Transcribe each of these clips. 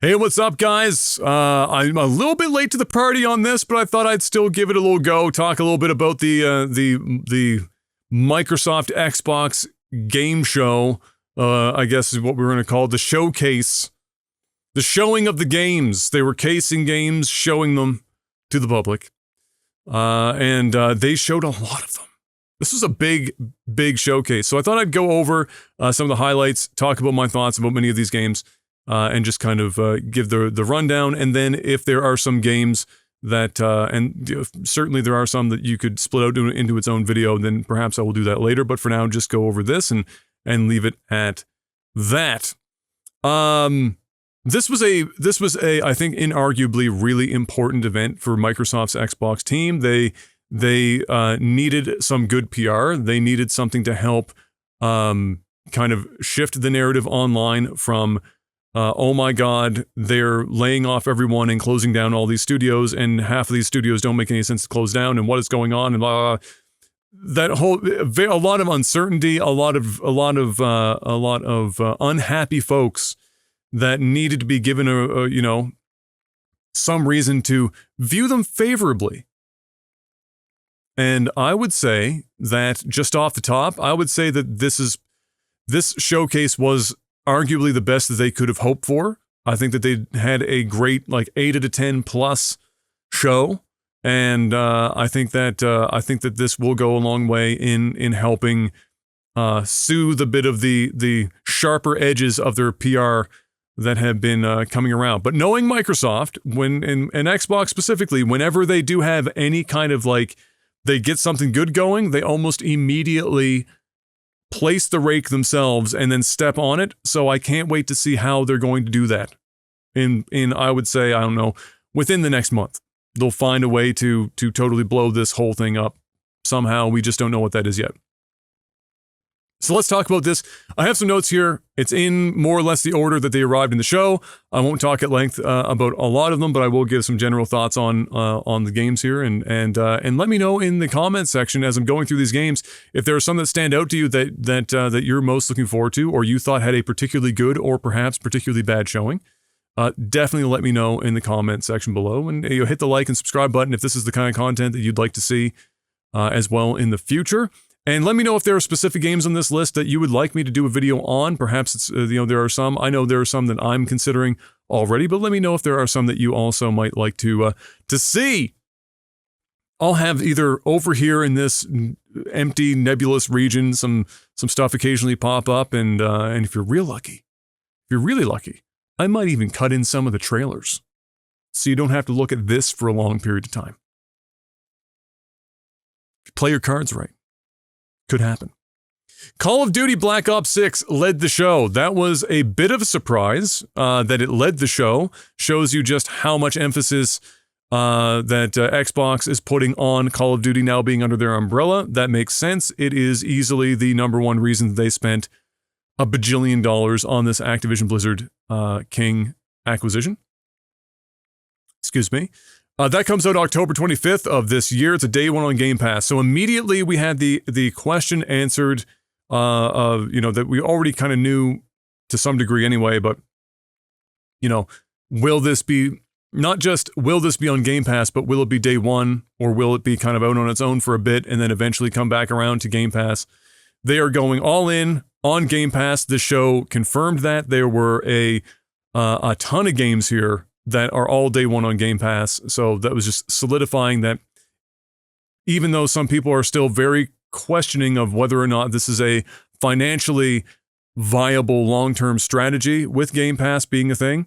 Hey, what's up, guys? I'm a little bit late to the party on this, but I thought I'd still give it a little go. Talk a little bit about the Microsoft Xbox game show. I guess is what we're going to call it, the showcase, the showing of the games. They were casing games, showing them to the public, and they showed a lot of them. This was a big showcase. So I thought I'd go over some of the highlights, talk about my thoughts about many of these games. And just kind of give the rundown, and then if there are some games that, certainly there are some that you could split out into its own video, then perhaps I will do that later, but for now, just go over this and leave it at that. This was a, I think, inarguably really important event for Microsoft's Xbox team. They needed some good PR. They needed something to help kind of shift the narrative online from oh my god, they're laying off everyone and closing down all these studios, and half of these studios don't make any sense to close down, and what is going on, and blah, blah, blah. That whole, a lot of uncertainty, a lot of unhappy folks that needed to be given a some reason to view them favorably. And I would say that just off the top, I would say that this showcase was arguably the best that they could have hoped for. I think that they had a great, like, 8 out of 10 plus show, and I think that this will go a long way in helping soothe a bit of the sharper edges of their PR that have been coming around. But knowing Microsoft, and Xbox specifically, whenever they do have any kind of, like, they get something good going, they almost immediately place the rake themselves and then step on it. So I can't wait to see how they're going to do that. In I would say, I don't know, within the next month, they'll find a way to totally blow this whole thing up somehow. We just don't know what that is yet. So let's talk about this. I have some notes here. It's in more or less the order that they arrived in the show. I won't talk at length about a lot of them, but I will give some general thoughts on the games here, and let me know in the comments section as I'm going through these games if there are some that stand out to you that you're most looking forward to, or you thought had a particularly good or perhaps particularly bad showing. Definitely let me know in the comment section below, and hit the like and subscribe button if this is the kind of content that you'd like to see as well in the future. And let me know if there are specific games on this list that you would like me to do a video on. Perhaps it's, there are some. I know there are some that I'm considering already, but let me know if there are some that you also might like to see. I'll have either over here in this empty, nebulous region, some stuff occasionally pop up, and if you're really lucky, I might even cut in some of the trailers, so you don't have to look at this for a long period of time. If you play your cards right. Could happen. Call of Duty Black Ops 6 led the show. That was a bit of a surprise that it led the show. Shows you just how much emphasis that Xbox is putting on Call of Duty now being under their umbrella. That makes sense. It is easily the #1 reason that they spent $1 bajillion on this Activision Blizzard King acquisition. Excuse me. That comes out October 25th of this year. It's a day 1 on Game Pass. So immediately we had the question answered that we already kind of knew to some degree anyway, but, will this be, not just will this be on Game Pass, but will it be day 1, or will it be kind of out on its own for a bit and then eventually come back around to Game Pass? They are going all in on Game Pass. The show confirmed that. There were a ton of games here that are all day 1 on Game Pass. So that was just solidifying that, even though some people are still very questioning of whether or not this is a financially viable long-term strategy with Game Pass being a thing,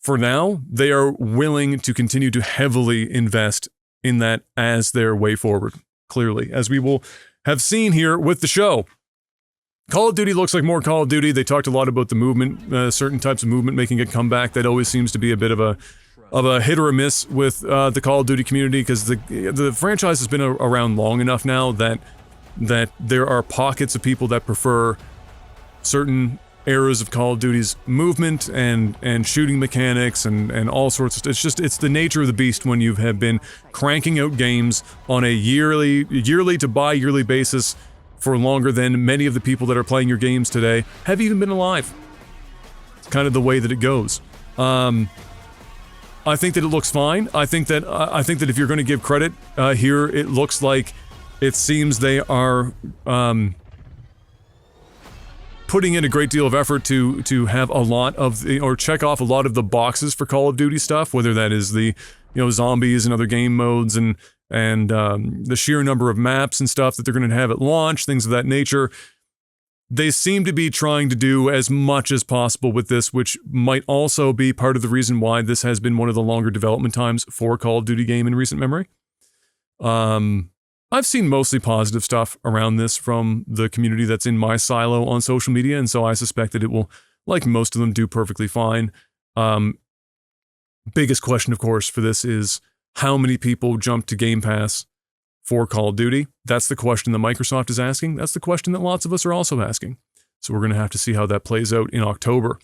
for now, they are willing to continue to heavily invest in that as their way forward, clearly, as we will have seen here with the show. Call of Duty looks like more Call of Duty. They talked a lot about the movement, certain types of movement making a comeback. That always seems to be a bit of a hit or a miss with the Call of Duty community, because the franchise has been around long enough now that there are pockets of people that prefer certain eras of Call of Duty's movement and shooting mechanics and all sorts of stuff. It's the nature of the beast when you have been cranking out games on a yearly to bi-yearly basis for longer than many of the people that are playing your games today have even been alive. It's kind of the way that it goes. I think that it looks fine. I think that if you're going to give credit here, it looks like it seems they are putting in a great deal of effort to have a lot of the, or check off a lot of the boxes for Call of Duty stuff, whether that is the zombies and other game modes and the sheer number of maps and stuff that they're going to have at launch, things of that nature. They seem to be trying to do as much as possible with this, which might also be part of the reason why this has been one of the longer development times for a Call of Duty game in recent memory. I've seen mostly positive stuff around this from the community that's in my silo on social media, and so I suspect that it will, like most of them, do perfectly fine. Biggest question, of course, for this is how many people jump to Game Pass for Call of Duty? That's the question that Microsoft is asking. That's the question that lots of us are also asking. So we're going to have to see how that plays out in October.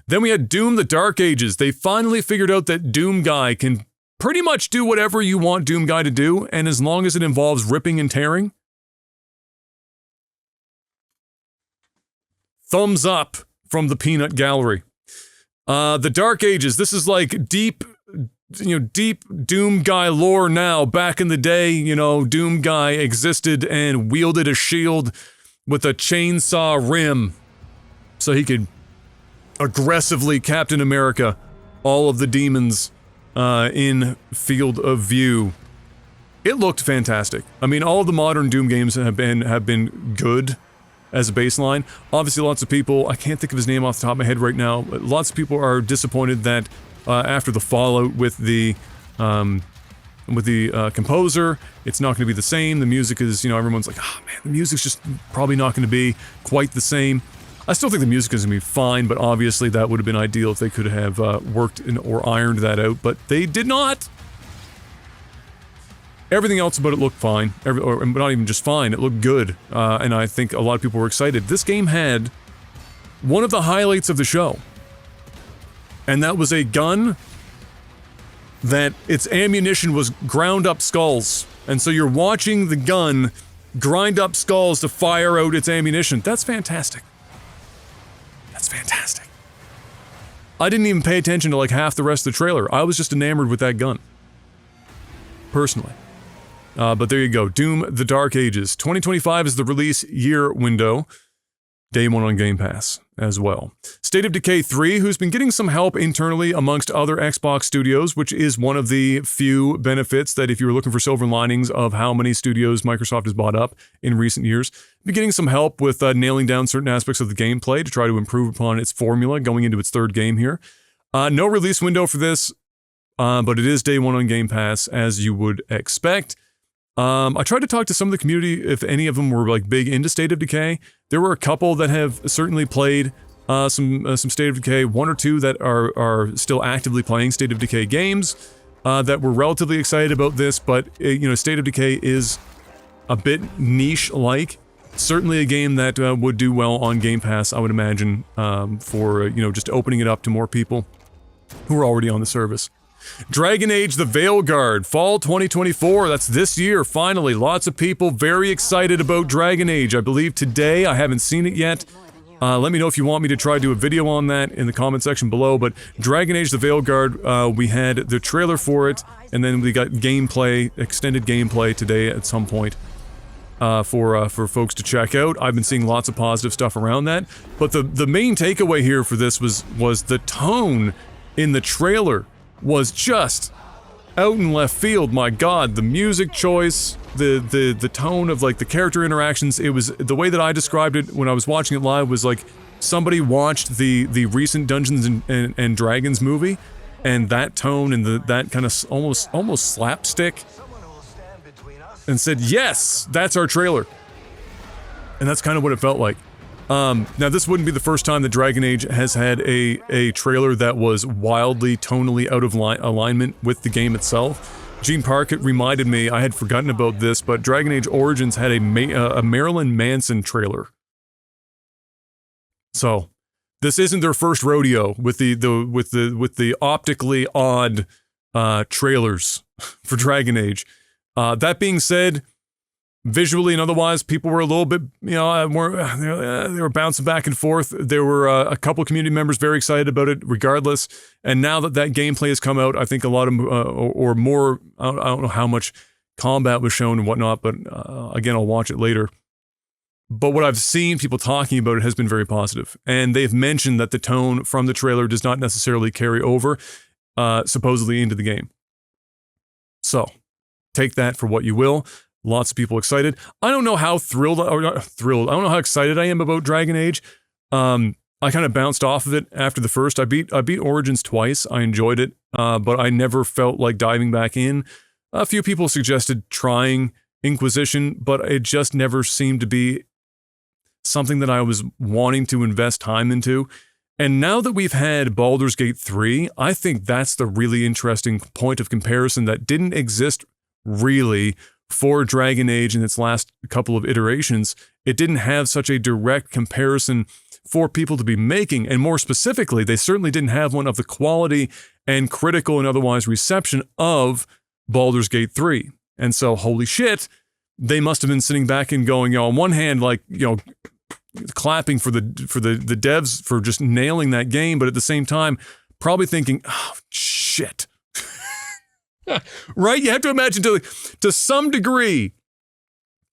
Then we had Doom: The Dark Ages. They finally figured out that Doom Guy can pretty much do whatever you want Doom Guy to do, and as long as it involves ripping and tearing, thumbs up from the peanut gallery. The Dark Ages, this is like deep Doom Guy lore now. Back in the day, Doom Guy existed and wielded a shield with a chainsaw rim so he could aggressively Captain America all of the demons in field of view. It looked fantastic. I mean, all of the modern Doom games have been good as a baseline. Obviously, lots of people, I can't think of his name off the top of my head right now, but lots of people are disappointed that after the fallout with the composer, it's not going to be the same. The music is, everyone's like, oh man, the music's just probably not going to be quite the same. I still think the music is going to be fine, but obviously that would have been ideal if they could have worked or ironed that out, but they did not. Everything else about it looked fine, or not even just fine, it looked good, and I think a lot of people were excited. This game had one of the highlights of the show, and that was a gun that its ammunition was ground up skulls. And so you're watching the gun grind up skulls to fire out its ammunition. That's fantastic. That's fantastic. I didn't even pay attention to like half the rest of the trailer. I was just enamored with that gun. Personally. But there you go. Doom: The Dark Ages. 2025 is the release year window. Day one on Game Pass as well. State of Decay 3, who's been getting some help internally amongst other Xbox studios, which is one of the few benefits that if you were looking for silver linings of how many studios Microsoft has bought up in recent years, been getting some help with nailing down certain aspects of the gameplay to try to improve upon its formula going into its third game here. No release window for this, but it is day one on Game Pass, as you would expect. I tried to talk to some of the community if any of them were like big into State of Decay. There were a couple that have certainly played some State of Decay, one or two that are still actively playing State of Decay games that were relatively excited about this, but State of Decay is a bit niche-like. Certainly a game that would do well on Game Pass, I would imagine, for just opening it up to more people who are already on the service. Dragon Age: The Veilguard, fall 2024, that's this year, finally. Lots of people very excited about Dragon Age. I believe today, I haven't seen it yet. Let me know if you want me to try to do a video on that in the comment section below, but Dragon Age: The Veilguard, we had the trailer for it, and then we got gameplay, extended gameplay today at some point for folks to check out. I've been seeing lots of positive stuff around that, but the main takeaway here for this was the tone in the trailer was just out in left field. My god, the music choice, the tone of like the character interactions, it was the way that I described it when I was watching it live was like somebody watched the recent Dungeons and Dragons movie, and that tone and that kind of almost slapstick, and said, yes, that's our trailer. And that's kind of what it felt like. Now this wouldn't be the first time that Dragon Age has had a trailer that was wildly tonally out of alignment with the game itself. Gene Parkett reminded me, I had forgotten about this, but Dragon Age Origins had a Marilyn Manson trailer. So, this isn't their first rodeo with the optically odd trailers for Dragon Age. That being said, Visually and otherwise, people were a little bit, they were bouncing back and forth. There were a couple community members very excited about it regardless. And now that gameplay has come out, I think a lot of, or more, I don't know how much combat was shown and whatnot, but again, I'll watch it later. But what I've seen people talking about it has been very positive. And they've mentioned that the tone from the trailer does not necessarily carry over, supposedly into the game. So, take that for what you will. Lots of people excited. I don't know how I don't know how excited I am about Dragon Age. I kind of bounced off of it after the first. I beat Origins twice. I enjoyed it, but I never felt like diving back in. A few people suggested trying Inquisition, but it just never seemed to be something that I was wanting to invest time into. And now that we've had Baldur's Gate 3, I think that's the really interesting point of comparison that didn't exist really for Dragon Age in its last couple of iterations. It didn't have such a direct comparison for people to be making, and more specifically, they certainly didn't have one of the quality and critical and otherwise reception of Baldur's Gate 3. And so, holy shit, they must have been sitting back and going, on one hand, clapping for the devs for just nailing that game, but at the same time, probably thinking, oh, shit. Right? You have to imagine to some degree,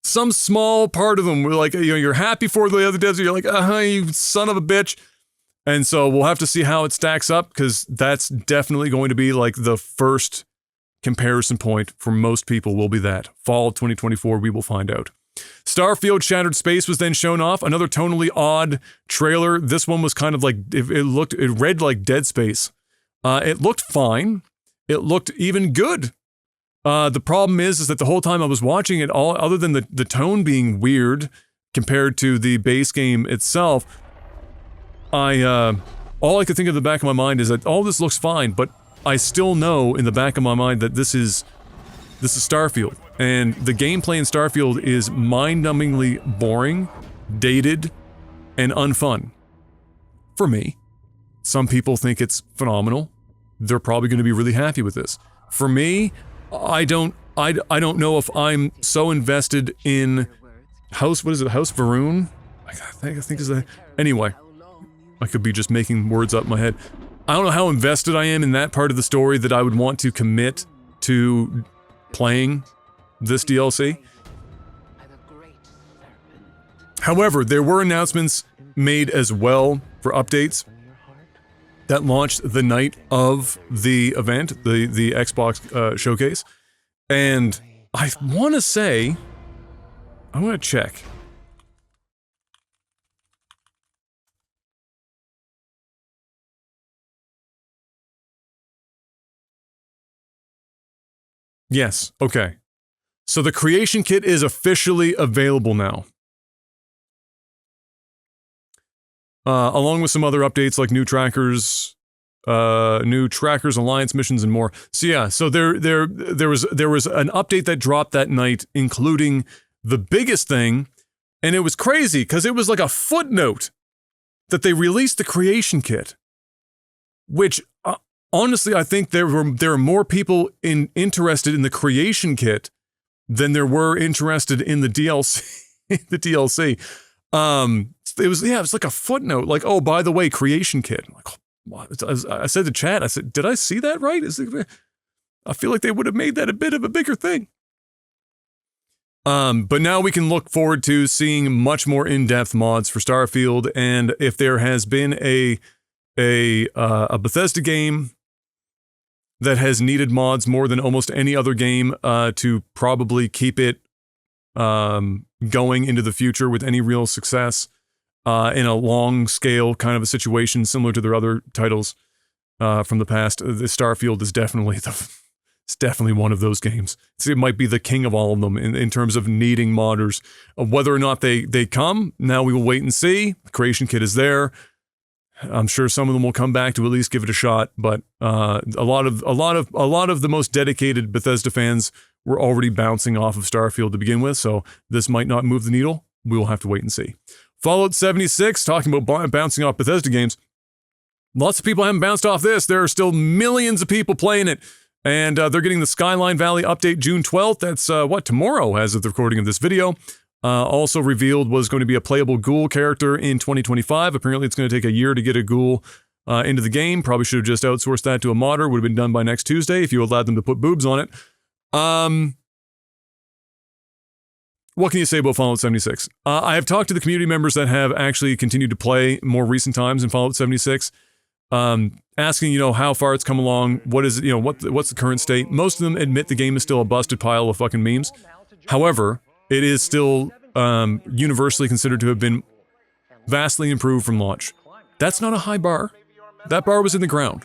some small part of them were like, you're happy for the other devs, you're like, you son of a bitch. And so we'll have to see how it stacks up, because that's definitely going to be like the first comparison point for most people will be that. Fall of 2024, we will find out. Starfield Shattered Space was then shown off, another tonally odd trailer. This one was kind of like, it read like Dead Space. It looked fine. It looked even good. The problem is that the whole time I was watching it, all other than the tone being weird compared to the base game itself, all I could think of in the back of my mind is that all this looks fine, but I still know in the back of my mind that this is Starfield, and the gameplay in Starfield is mind-numbingly boring, dated, and unfun. For me. Some people think it's phenomenal. They're probably going to be really happy with this. For me, I don't know if I'm so invested in House Varun? I think is that. Anyway, I could be just making words up in my head. I don't know how invested I am in that part of the story that I would want to commit to playing this DLC. However, there were announcements made as well for updates that launched the night of the event, the Xbox showcase. And I want to say, I want to check. Yes, okay. So the creation kit is officially available now. Along with some other updates like new trackers, alliance missions, and more. So yeah, so there was an update that dropped that night, including the biggest thing, and it was crazy because it was like a footnote that they released the creation kit, which honestly I think there are more people interested in the creation kit than there were interested in the DLC. the DLC. It was like a footnote, like, oh, by the way, creation kit. I'm like, what? I said to chat, I said, did I see that right? I feel like they would have made that a bit of a bigger thing. But now we can look forward to seeing much more in-depth mods for Starfield, and if there has been a Bethesda game that has needed mods more than almost any other game to probably keep it going into the future with any real success in a long scale kind of a situation similar to their other titles from the past. The Starfield is definitely it's definitely one of those games. It might be the king of all of them in terms of needing modders. Whether or not they come, now we will wait and see. The creation kit is there. I'm sure some of them will come back to at least give it a shot, but a lot of the most dedicated Bethesda fans were already bouncing off of Starfield to begin with, so this might not move the needle. We will have to wait and see. Fallout 76, talking about bouncing off Bethesda games. Lots of people haven't bounced off this. There are still millions of people playing it. And they're getting the Skyline Valley update June 12th. That's, tomorrow as of the recording of this video. Also revealed was going to be a playable ghoul character in 2025. Apparently it's going to take a year to get a ghoul into the game. Probably should have just outsourced that to a modder. Would have been done by next Tuesday if you allowed them to put boobs on it. What can you say about Fallout 76? I have talked to the community members that have actually continued to play more recent times in Fallout 76, asking, how far it's come along, what is it, what's the current state. Most of them admit the game is still a busted pile of fucking memes. However, it is still universally considered to have been vastly improved from launch. That's not a high bar. That bar was in the ground.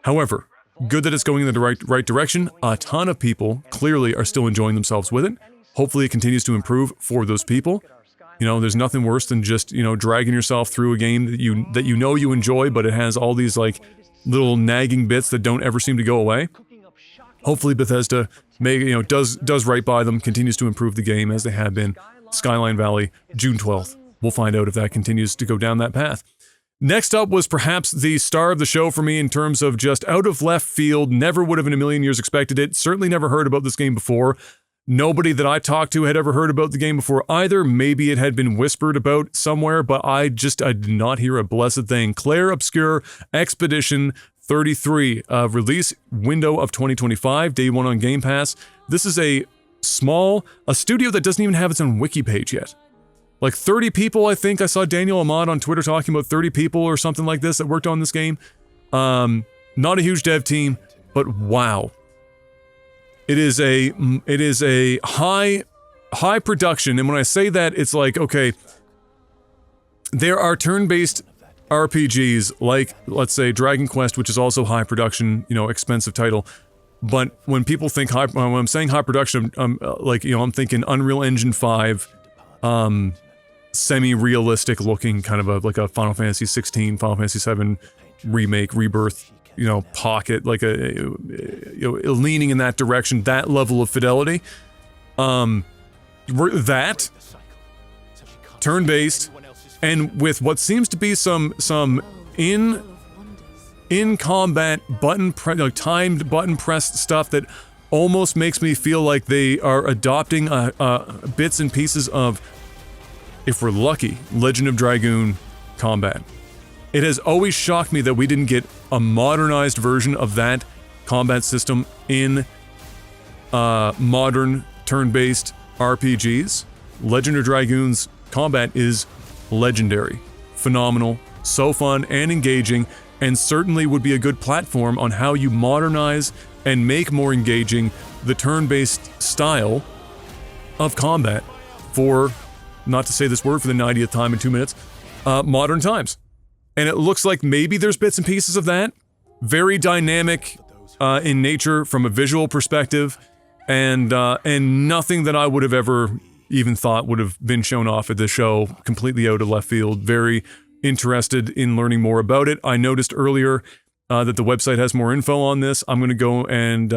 However, good that it's going in the right direction. A ton of people clearly are still enjoying themselves with it. Hopefully it continues to improve for those people. There's nothing worse than just, dragging yourself through a game that you enjoy, but it has all these, like, little nagging bits that don't ever seem to go away. Hopefully Bethesda does right by them, continues to improve the game as they have been. Skyline Valley, June 12th. We'll find out if that continues to go down that path. Next up was perhaps the star of the show for me in terms of just out of left field, never would have in a million years expected it, certainly never heard about this game before. Nobody that I talked to had ever heard about the game before either. Maybe it had been whispered about somewhere, but I did not hear a blessed thing. Clair Expedition 33, release window of 2025, day one on Game Pass. This is a studio that doesn't even have its own wiki page yet. Like 30 people, I think. I saw Daniel Ahmad on Twitter talking about 30 people or something like this that worked on this game. Not a huge dev team, but wow. It is a high production, and when I say that, it's like, okay, there are turn-based RPGs like, let's say, Dragon Quest, which is also high production, expensive title. But when people think when I'm saying high production, I'm thinking Unreal Engine 5, semi-realistic looking, kind of like a Final Fantasy 16, Final Fantasy 7 remake, rebirth, pocket, like leaning in that direction, that level of fidelity. That turn-based, and with what seems to be some in combat timed button press stuff that almost makes me feel like they are adopting bits and pieces of, if we're lucky, Legend of Dragoon combat. It has always shocked me that we didn't get a modernized version of that combat system in modern turn-based RPGs. Legend of Dragoon's combat is legendary, phenomenal, so fun and engaging, and certainly would be a good platform on how you modernize and make more engaging the turn-based style of combat for, not to say this word for the 90th time in 2 minutes, modern times. And it looks like maybe there's bits and pieces of that. Very dynamic in nature from a visual perspective, and nothing that I would have ever even thought would have been shown off at the show, completely out of left field. Very interested in learning more about it. I noticed earlier that the website has more info on this. I'm going to go and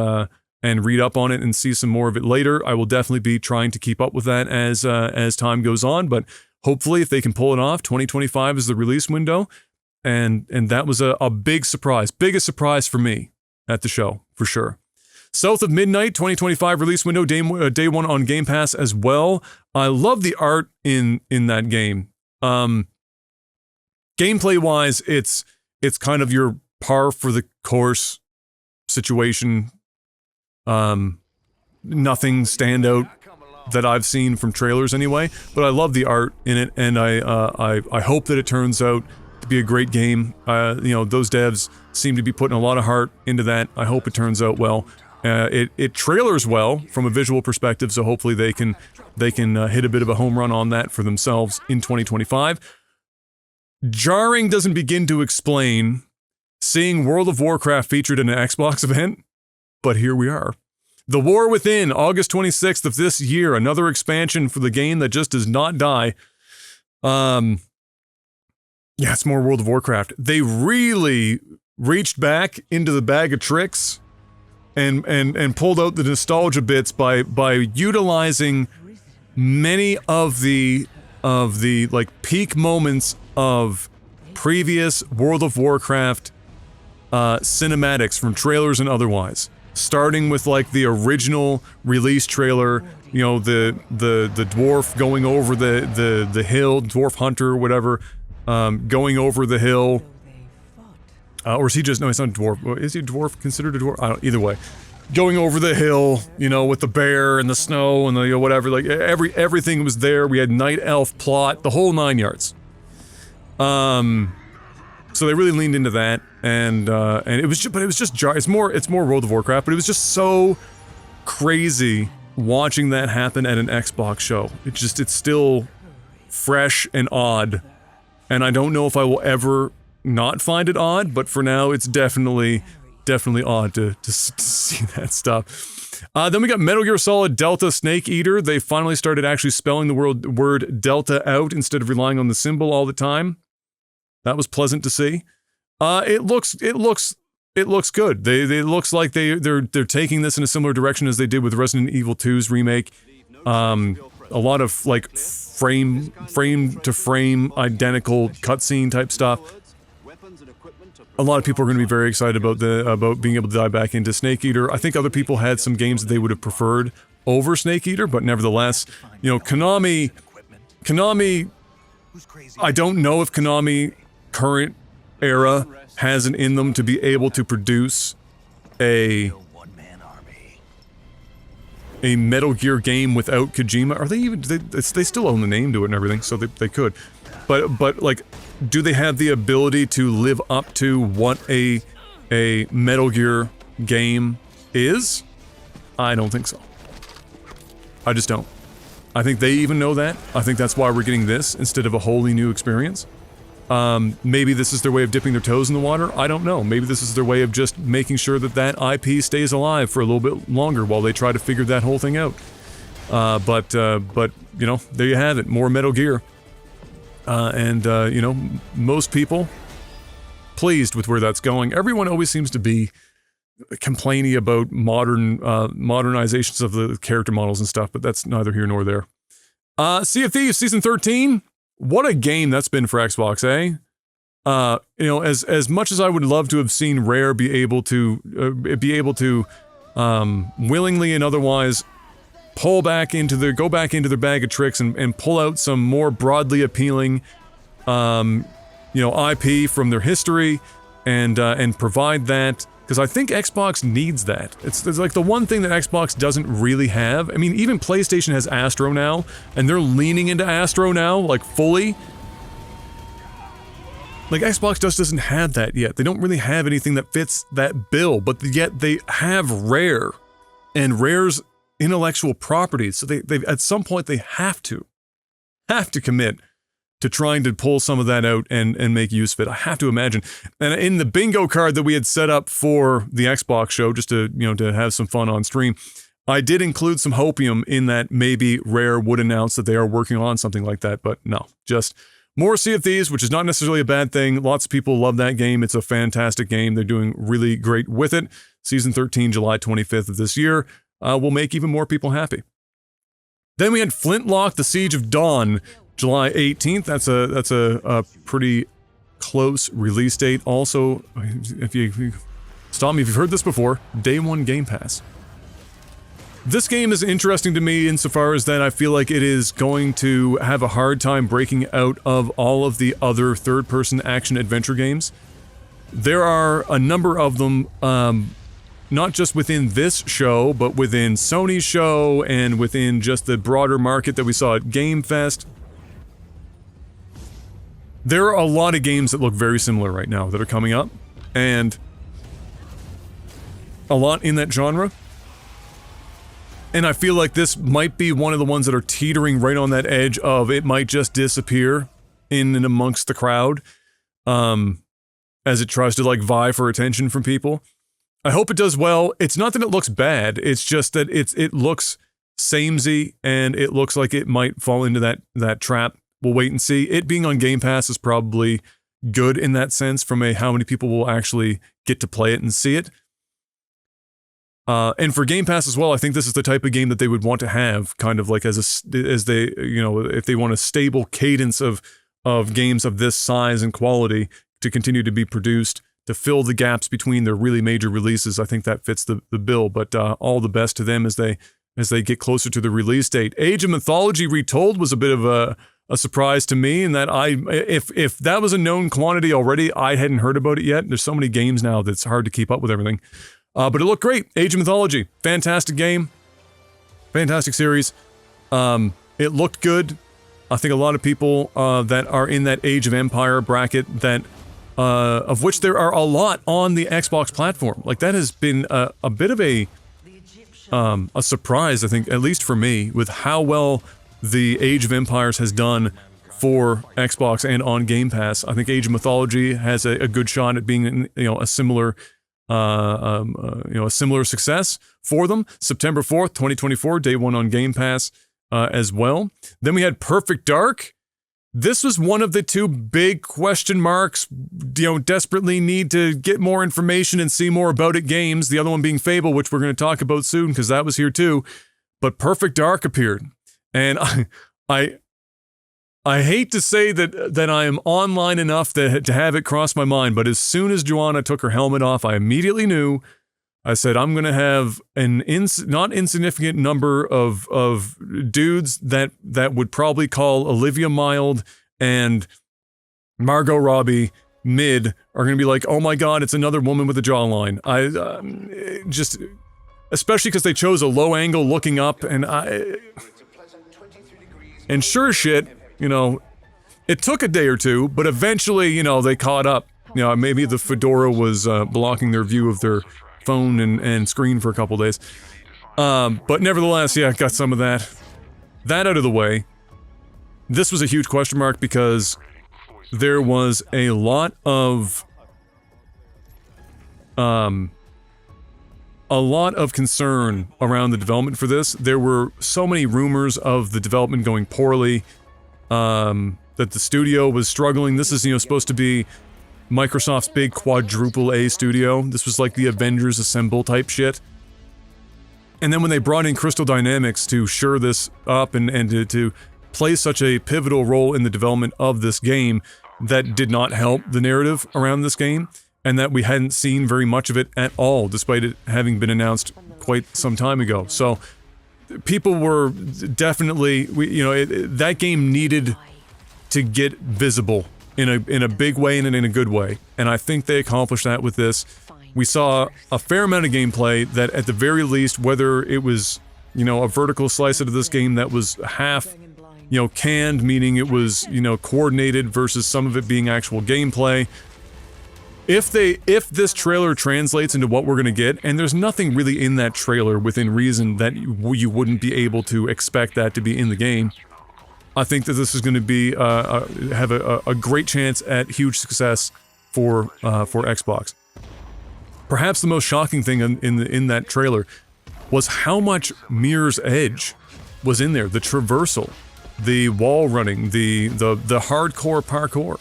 read up on it and see some more of it later. I will definitely be trying to keep up with that as time goes on, but hopefully if they can pull it off, 2025 is the release window. And that was a big surprise. Biggest surprise for me at the show, for sure. South of Midnight, 2025 release window, day one on Game Pass as well. I love the art in that game. Gameplay-wise, it's kind of your par for the course situation. Nothing standout that I've seen from trailers anyway, but I love the art in it, and I hope that it turns out to be a great game. Those devs seem to be putting a lot of heart into that. I hope it turns out well. It trailers well from a visual perspective, so hopefully they can hit a bit of a home run on that for themselves in 2025. Jarring doesn't begin to explain seeing World of Warcraft featured in an Xbox event, but here we are. The War Within, August 26th of this year, another expansion for the game that just does not die. Yeah, it's more World of Warcraft. They really reached back into the bag of tricks and pulled out the nostalgia bits by utilizing many of the like peak moments of previous World of Warcraft cinematics from trailers and otherwise. starting with like the original release trailer, you know, the dwarf going over the hill, dwarf hunter or whatever, going over the hill. Or is he just, no, he's not a dwarf. Is he a dwarf, considered a dwarf? I don't, either way. Going over the hill, you know, with the bear and the snow and the, you know, whatever, like, everything was there. We had night elf plot, the whole 9 yards. So they really leaned into that, and it was just, but it was just, it's more World of Warcraft, but it was just so crazy watching that happen at an Xbox show. It's still fresh and odd, and I don't know if I will ever not find it odd, but for now, it's definitely odd to see that stuff. Then we got Metal Gear Solid Delta Snake-Eater. They finally started actually spelling the word Delta out instead of relying on the symbol all the time. That was pleasant to see. It looks good. It looks like they're taking this in a similar direction as they did with Resident Evil 2's remake. A lot of like frame to frame identical cutscene type stuff. A lot of people are going to be very excited about being able to dive back into Snake-Eater. I think other people had some games that they would have preferred over Snake-Eater, but nevertheless, you know, Konami, I don't know if Konami current era has it in them to be able to produce a Metal Gear game without Kojima. Are they even, they still own the name to it and everything, so they could. But like, do they have the ability to live up to what a Metal Gear game is? I don't think so. I just don't. I think they even know that. I think that's why we're getting this instead of a wholly new experience. Maybe this is their way of dipping their toes in the water. I don't know. Maybe this is their way of just making sure that that IP stays alive for a little bit longer while they try to figure that whole thing out. But, you know, there you have it. More Metal Gear. You know, most people pleased with where that's going. Everyone always seems to be complaining about modernizations of the character models and stuff, but that's neither here nor there. Sea of Thieves Season 13. What a game that's been for Xbox, eh? You know, as much as I would love to have seen Rare be able to willingly and otherwise go back into their bag of tricks and pull out some more broadly appealing, you know, IP from their history and provide that, because I think Xbox needs that. It's like the one thing that Xbox doesn't really have. I mean, even PlayStation has Astro now, and they're leaning into Astro now, like, fully. Like, Xbox just doesn't have that yet. They don't really have anything that fits that bill, but yet they have Rare, and Rare's intellectual property, so they at some point they have to commit to trying to pull some of that out and make use of it. I have to imagine. And in the bingo card that we had set up for the Xbox show, just to, you know, to have some fun on stream, I did include some hopium in that maybe Rare would announce that they are working on something like that, but no, just more Sea of Thieves, which is not necessarily a bad thing. Lots of people love that game. It's a fantastic game. They're doing really great with it. Season 13, July 25th of this year, will make even more people happy. Then we had Flintlock, The Siege of Dawn, July 18th. That's a pretty close release date. Also, if you stop me if you've heard this before, Day 1 Game Pass. This game is interesting to me insofar as that I feel like it is going to have a hard time breaking out of all of the other third-person action-adventure games. There are a number of them, not just within this show, but within Sony's show and within just the broader market that we saw at Game Fest. There are a lot of games that look very similar right now that are coming up, and a lot in that genre. And I feel like this might be one of the ones that are teetering right on that edge of it might just disappear in and amongst the crowd, as it tries to like vie for attention from people. I hope it does well. It's not that it looks bad, it's just that it looks samey, and it looks like it might fall into that trap. We'll wait and see. It being on Game Pass is probably good in that sense from a how many people will actually get to play it and see it. And for Game Pass as well, I think this is the type of game that they would want to have, kind of like as they, you know, if they want a stable cadence of games of this size and quality to continue to be produced, fill the gaps between their really major releases. I think that fits the bill, but all the best to them as they get closer to the release date. Age of Mythology Retold was a bit of a surprise to me, in that if that was a known quantity already, I hadn't heard about it yet. There's so many games now that's hard to keep up with everything. But it looked great. Age of Mythology, fantastic game, fantastic series. It looked good. I think a lot of people that are in that Age of Empire bracket, that of which there are a lot on the Xbox platform. Like, that has been a bit of a surprise, I think, at least for me, with how well the Age of Empires has done for Xbox and on Game Pass. I think Age of Mythology has a good shot at being, a similar, a similar success for them. September 4th, 2024, day one on Game Pass as well. Then we had Perfect Dark. This was one of the two big question marks, desperately need to get more information and see more about it games. The other one being Fable, which we're going to talk about soon because that was here too. But Perfect Dark appeared. And I hate to say that I am online enough to have it cross my mind, but as soon as Joanna took her helmet off, I immediately knew. I said, I'm going to have an not insignificant number of dudes that would probably call Olivia Wilde and Margot Robbie mid are going to be like, oh my god, it's another woman with a jawline. Just, especially because they chose a low angle looking up, and sure as shit, it took a day or two, but eventually, they caught up. Maybe the fedora was blocking their view of their phone and screen for a couple days. But nevertheless, yeah, got some of that out of the way. This was a huge question mark because there was a lot of concern around the development for this. There were so many rumors of the development going poorly, that the studio was struggling. This is, supposed to be Microsoft's big quadruple A studio. This was like the Avengers Assemble type shit. And then when they brought in Crystal Dynamics to shore this up and to play such a pivotal role in the development of this game, that did not help the narrative around this game, and that we hadn't seen very much of it at all, despite it having been announced quite some time ago. So people were definitely, that game needed to get visible in a big way and in a good way, and I think they accomplished that with this. We saw a fair amount of gameplay that, at the very least, whether it was, a vertical slice out of this game that was half, canned, meaning it was, coordinated, versus some of it being actual gameplay. If this trailer translates into what we're gonna get, and there's nothing really in that trailer within reason that you wouldn't be able to expect that to be in the game, I think that this is going to be have a great chance at huge success for Xbox. Perhaps the most shocking thing in that trailer was how much Mirror's Edge was in there. The traversal, the wall running, the hardcore parkour.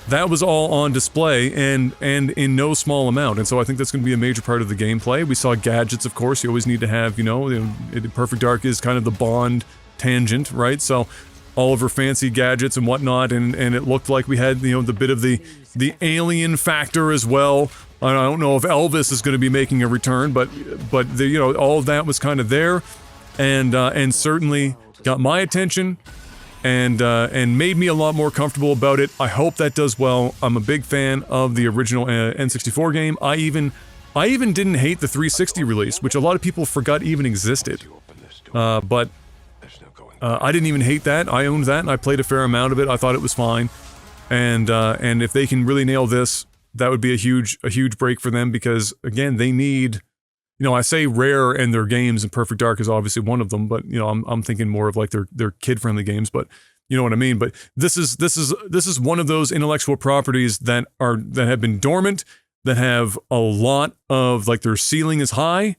That was all on display, and in no small amount, and so I think that's going to be a major part of the gameplay. We saw gadgets, of course. You always need to have, Perfect Dark is kind of the Bond tangent, right? So all of her fancy gadgets and whatnot, and it looked like we had, the bit of the alien factor as well. I don't know if Elvis is going to be making a return, but all of that was kind of there, and certainly got my attention, and made me a lot more comfortable about it. I hope that does well. I'm a big fan of the original N64 game. I even didn't hate the 360 release, which a lot of people forgot even existed. But I didn't even hate that. I owned that, and I played a fair amount of it. I thought it was fine, and if they can really nail this, that would be a huge break for them, because again, they need, I say Rare and their games, and Perfect Dark is obviously one of them, but I'm thinking more of like their kid-friendly games, but you know what I mean. But this is one of those intellectual properties that have been dormant, that have a lot of, like, their ceiling is high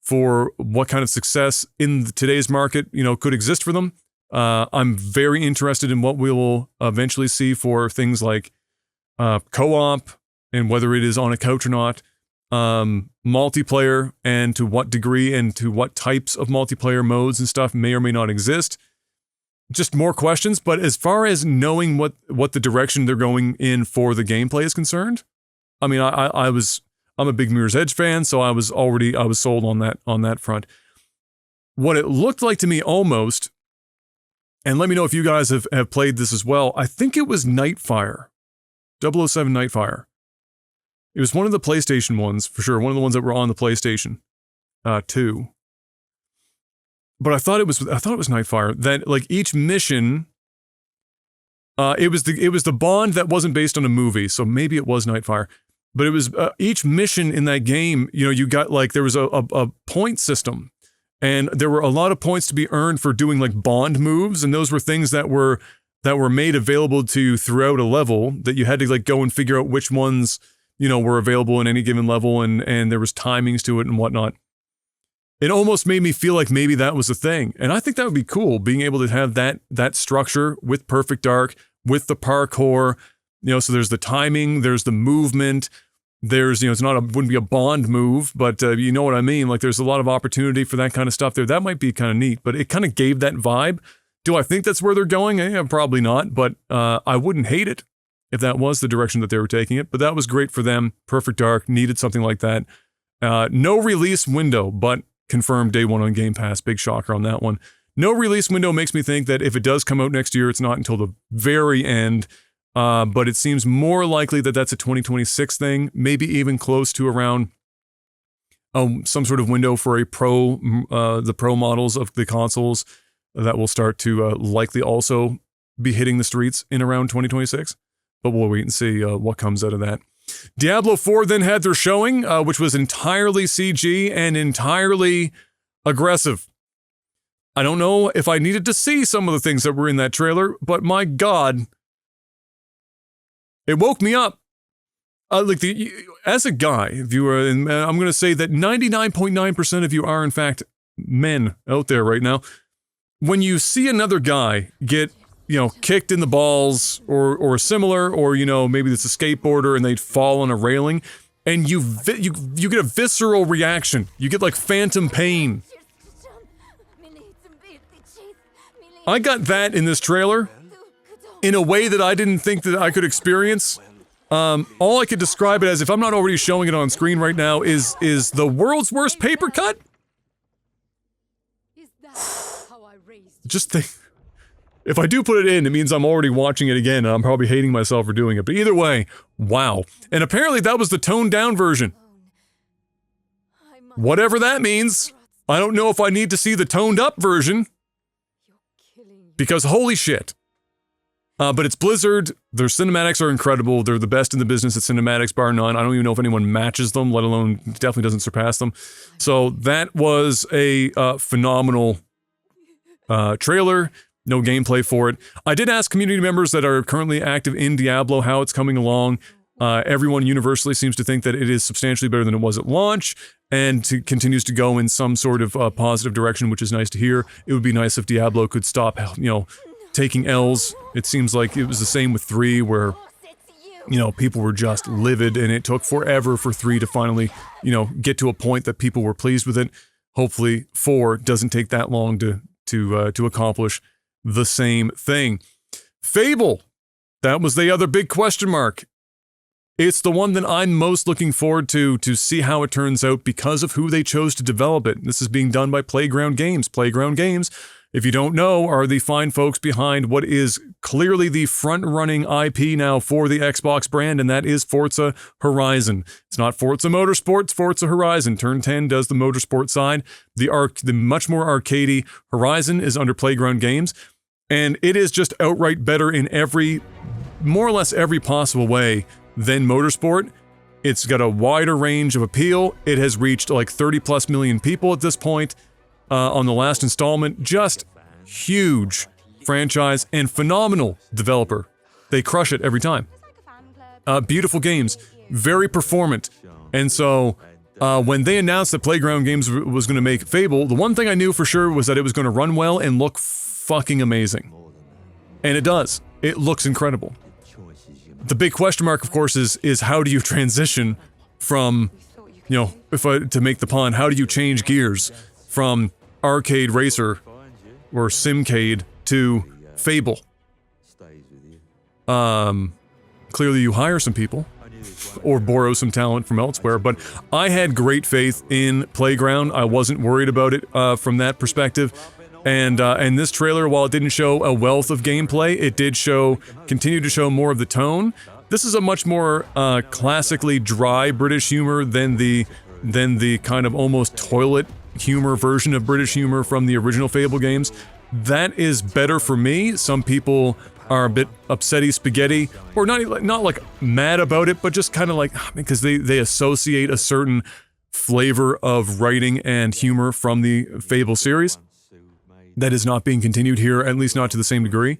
for what kind of success in today's market, could exist for them. I'm very interested in what we will eventually see for things like co-op, and whether it is on a couch or not, multiplayer, and to what degree and to what types of multiplayer modes and stuff may or may not exist. just more questions, but as far as knowing what the direction they're going in for the gameplay is concerned, I mean, I'm a big Mirror's Edge fan, so I was sold on that front. What it looked like to me almost, and let me know if you guys have played this as well, I think it was Nightfire. 007 Nightfire. It was one of the PlayStation ones, for sure, one of the ones that were on the PlayStation 2. But I thought it was Nightfire. That like each mission, it was the Bond that wasn't based on a movie, so maybe it was Nightfire. But it was each mission in that game. You know, you got like there was a point system, and there were a lot of points to be earned for doing like Bond moves, and those were things that were made available to you throughout a level that you had to like go and figure out which ones were available in any given level, and there was timings to it and whatnot. It almost made me feel like maybe that was a thing. And I think that would be cool, being able to have that structure with Perfect Dark, with the parkour, so there's the timing, there's the movement, there's, wouldn't be a Bond move, but you know what I mean? Like there's a lot of opportunity for that kind of stuff there. That might be kind of neat, but it kind of gave that vibe. Do I think that's where they're going? Yeah, probably not, but I wouldn't hate it if that was the direction that they were taking it. But that was great for them. Perfect Dark needed something like that. No release window, but confirmed day one on Game Pass. Big shocker on that one. No release window makes me think that if it does come out next year, it's not until the very end. But it seems more likely that that's a 2026 thing, maybe even close to around some sort of window for the pro models of the consoles that will start to likely also be hitting the streets in around 2026. But we'll wait and see what comes out of that. Diablo 4 then had their showing, which was entirely CG and entirely aggressive. I don't know if I needed to see some of the things that were in that trailer, but my God, it woke me up. As a guy, viewer, and I'm going to say that 99.9% of you are in fact men out there right now. When you see another guy get kicked in the balls or similar, or, maybe it's a skateboarder and they'd fall on a railing, and you get a visceral reaction. You get like phantom pain. I got that in this trailer in a way that I didn't think that I could experience. All I could describe it as, if I'm not already showing it on screen right now, is the world's worst paper cut. Just think. If I do put it in, it means I'm already watching it again, and I'm probably hating myself for doing it. But either way, wow. And apparently that was the toned-down version. Whatever that means. I don't know if I need to see the toned-up version. Because holy shit. But it's Blizzard. Their cinematics are incredible. They're the best in the business at cinematics, bar none. I don't even know if anyone matches them, let alone definitely doesn't surpass them. So that was a phenomenal trailer. No gameplay for it. I did ask community members that are currently active in Diablo how it's coming along. Everyone universally seems to think that it is substantially better than it was at launch, and continues to go in some sort of positive direction, which is nice to hear. It would be nice if Diablo could stop, taking L's. It seems like it was the same with 3, where, people were just livid, and it took forever for 3 to finally, get to a point that people were pleased with it. Hopefully 4 doesn't take that long to accomplish the same thing. Fable, that was the other big question mark. It's the one that I'm most looking forward to see how it turns out because of who they chose to develop it. This is being done by Playground Games. Playground Games, if you don't know, are the fine folks behind what is clearly the front-running IP now for the Xbox brand, and that is Forza Horizon. It's not Forza Motorsport, it's Forza Horizon. Turn 10 does the motorsport side. The much more arcadey Horizon is under Playground Games, and it is just outright better in more or less every possible way than Motorsport. It's got a wider range of appeal. It has reached like 30+ million people at this point on the last installment. Just huge franchise and phenomenal developer. They crush it every time. Beautiful games, very performant. And so when they announced that Playground Games was going to make Fable, the one thing I knew for sure was that it was going to run well and look fucking amazing. And it does. It looks incredible. The big question mark, of course, is how do you transition from, to make the pun, how do you change gears from arcade racer or simcade to Fable. Clearly you hire some people, or borrow some talent from elsewhere, but I had great faith in Playground. I wasn't worried about it from that perspective. And this trailer, while it didn't show a wealth of gameplay, it did continue to show more of the tone. This is a much more classically dry British humor than the kind of almost toilet humor version of British humor from the original Fable games. That is better for me. Some people are a bit upsetty spaghetti, or not like mad about it, but just kind of like, because they associate a certain flavor of writing and humor from the Fable series that is not being continued here, at least not to the same degree.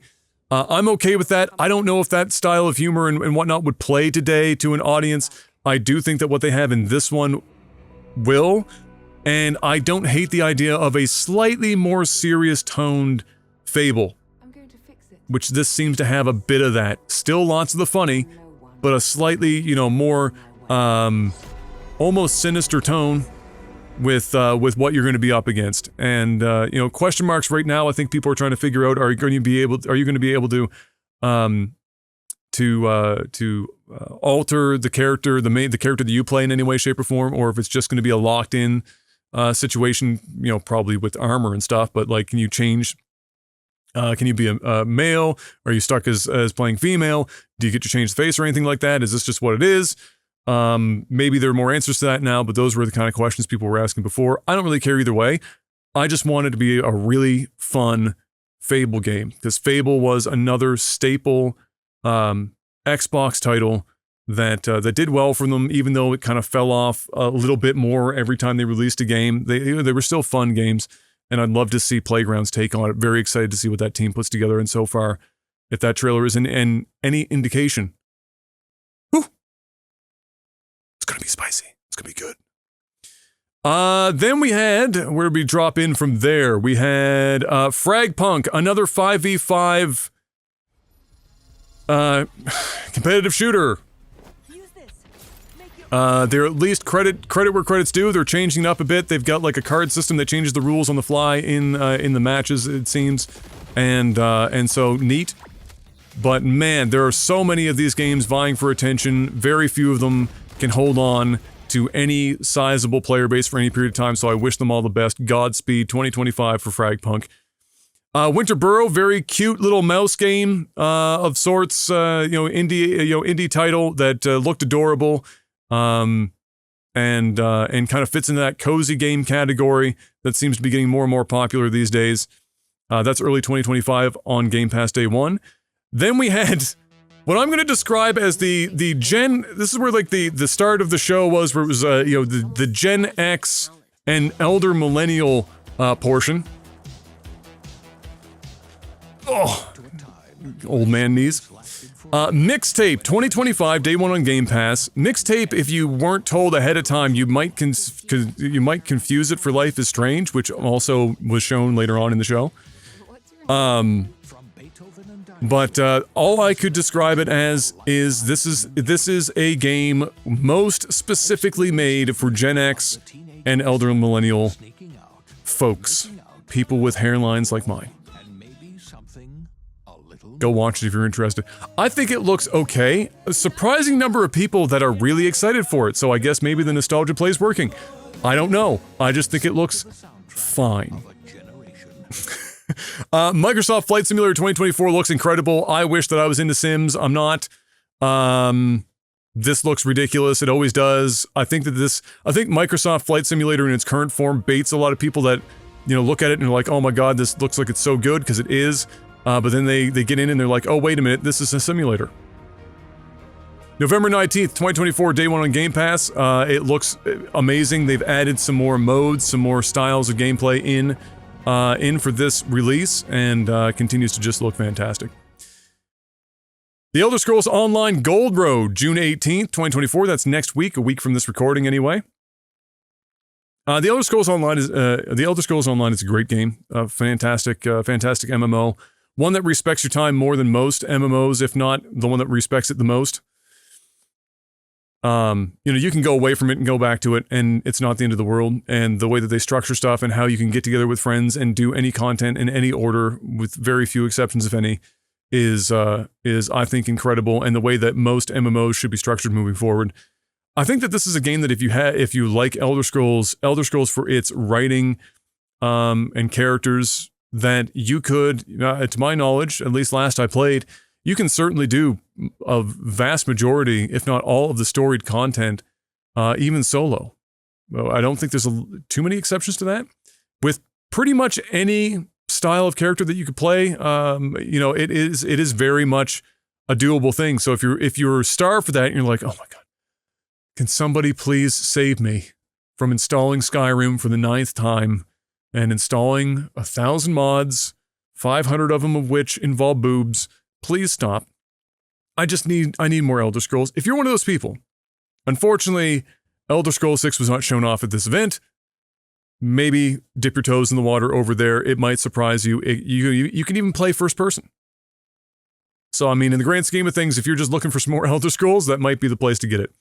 I'm okay with that. I don't know if that style of humor and whatnot would play today to an audience. I do think that what they have in this one will, and I don't hate the idea of a slightly more serious toned Fable, which this seems to have a bit of that. Still lots of the funny, but a slightly, more almost sinister tone with what you're going to be up against. And question marks right now. I think people are trying to figure out: are you going to be able to alter the character, the character that you play in any way, shape, or form, or if it's just going to be a locked in situation, probably with armor and stuff. But like, can you change? Can you be a male? Are you stuck as playing female? Do you get to change the face or anything like that? Is this just what it is? Maybe there are more answers to that now, but those were the kind of questions people were asking before. I don't really care either way. I just wanted to be a really fun Fable game, because Fable was another staple Xbox title that did well for them, even though it kind of fell off a little bit more every time they released a game. They were still fun games. And I'd love to see Playground's take on it. Very excited to see what that team puts together. And so far, if that trailer is any indication, whew, it's going to be spicy. It's going to be good. Then we had, where did we drop in from there? We had FragPunk, another 5v5 competitive shooter. They're at least credit where credit's due. They're changing it up a bit. They've got like a card system that changes the rules on the fly in the matches, it seems, and so neat. But man, there are so many of these games vying for attention. Very few of them can hold on to any sizable player base for any period of time. So I wish them all the best. Godspeed 2025 for FragPunk. Winter Burrow, very cute little mouse game of sorts. Indie title that looked adorable. And kind of fits into that cozy game category that seems to be getting more and more popular these days. That's early 2025 on Game Pass Day 1. Then we had what I'm going to describe as the Gen... This is where like the start of the show was, where it was, the Gen X and Elder Millennial portion. Oh, old man knees. Mixtape 2025 Day 1 on Game Pass. Mixtape, if you weren't told ahead of time, you might confuse it for Life is Strange, which also was shown later on in the show. But all I could describe it as is this is a game most specifically made for Gen X and Elder Millennial folks, people with hairlines like mine. Go watch it if you're interested. I think it looks okay. A surprising number of people that are really excited for it, so I guess maybe the nostalgia play is working. I don't know. I just think it looks fine. Microsoft Flight Simulator 2024 looks incredible. I wish that I was into Sims. I'm not. This looks ridiculous. It always does. I think Microsoft Flight Simulator in its current form baits a lot of people that, look at it and are like, oh my god, this looks like it's so good, because it is. But then they get in and they're like, oh, wait a minute, this is a simulator. November 19th, 2024, Day 1 on Game Pass. It looks amazing. They've added some more modes, some more styles of gameplay in for this release, and continues to just look fantastic. The Elder Scrolls Online Gold Road, June 18th, 2024. That's next week, a week from this recording anyway. The Elder Scrolls Online is a great game. Fantastic MMO. One that respects your time more than most MMOs, if not the one that respects it the most. You know, you can go away from it and go back to it, and it's not the end of the world. And the way that they structure stuff and how you can get together with friends and do any content in any order, with very few exceptions, if any, is I think incredible. And the way that most MMOs should be structured moving forward. I think that this is a game that if you like Elder Scrolls for its writing, and characters, that you could, to my knowledge, at least last I played, you can certainly do a vast majority, if not all, of the storied content, even solo. Well, I don't think there's too many exceptions to that. With pretty much any style of character that you could play, you know, it is very much a doable thing. So if you're starved for that, and you're like, oh my god, can somebody please save me from installing Skyrim for the 9th time and installing 1,000 mods, 500 of them of which involve boobs? Please stop. I need more Elder Scrolls. If you're one of those people, unfortunately, Elder Scrolls 6 was not shown off at this event. Maybe dip your toes in the water over there. It might surprise you. You can even play first person. So, I mean, in the grand scheme of things, if you're just looking for some more Elder Scrolls, that might be the place to get it.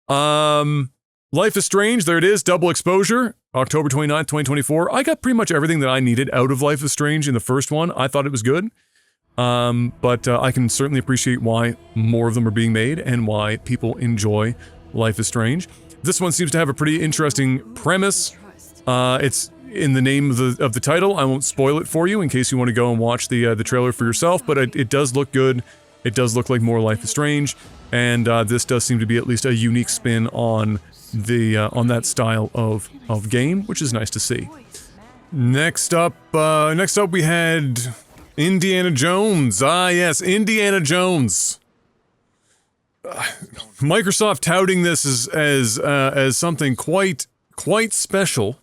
Life is Strange, there it is, double exposure, October 29th, 2024. I got pretty much everything that I needed out of Life is Strange in the first one. I thought it was good. But I can certainly appreciate why more of them are being made and why people enjoy Life is Strange. This one seems to have a pretty interesting premise. It's in the name of the title. I won't spoil it for you in case you want to go and watch the trailer for yourself, but it does look good. It does look like more Life is Strange, and this does seem to be at least a unique spin on that style of game, which is nice to see. Next up we had Indiana Jones. Ah, yes, Indiana Jones. Microsoft touting this as something quite special.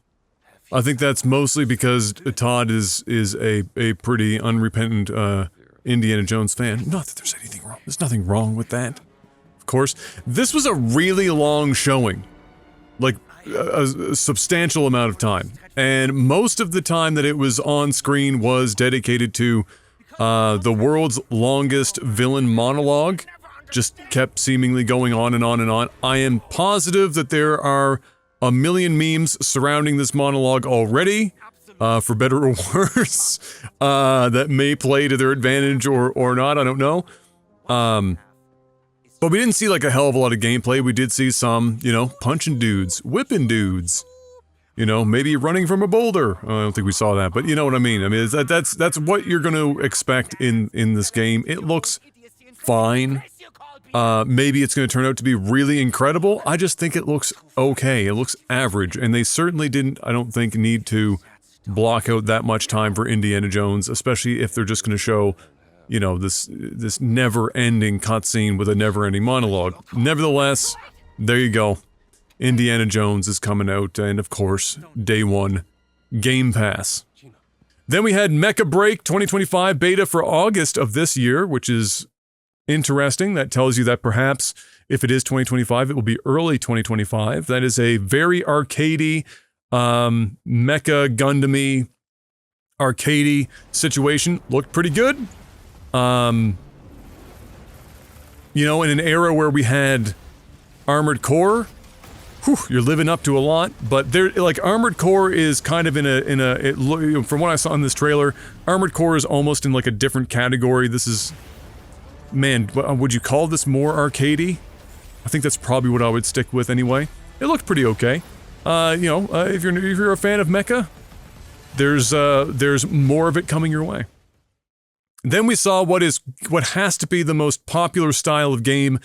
I think that's mostly because Todd is a pretty unrepentant Indiana Jones fan. Not that there's anything wrong. There's nothing wrong with that. Of course, this was a really long showing, like a substantial amount of time, and most of the time that it was on screen was dedicated to the world's longest villain monologue. Just kept seemingly going on and on and on. I am positive that there are a million memes surrounding this monologue already, for better or worse, that may play to their advantage or not, I don't know. But we didn't see like a hell of a lot of gameplay. We did see some, you know, punching dudes, whipping dudes, you know, maybe running from a boulder. I don't think we saw that, but you know what I mean. I mean, that's what you're going to expect in this game. It looks fine. Maybe it's going to turn out to be really incredible. I just think it looks okay. It looks average, and they certainly didn't, I don't think, need to block out that much time for Indiana Jones, especially if they're just going to show, you know, this never-ending cutscene with a never-ending monologue. Nevertheless, there you go. Indiana Jones is coming out, and of course, day one, Game Pass. Then we had Mecha Break 2025 beta for August of this year, which is interesting. That tells you that perhaps if it is 2025, it will be early 2025. That is a very arcadey, Mecha Gundam-y, arcadey situation. Looked pretty good. You know, in an era where we had Armored Core, whew, you're living up to a lot, but there, like, Armored Core is kind of from what I saw in this trailer, Armored Core is almost in like a different category. This is, man, would you call this more arcadey? I think that's probably what I would stick with anyway. It looked pretty okay. You know, if you're a fan of mecha, there's more of it coming your way. Then we saw what has to be the most popular style of game,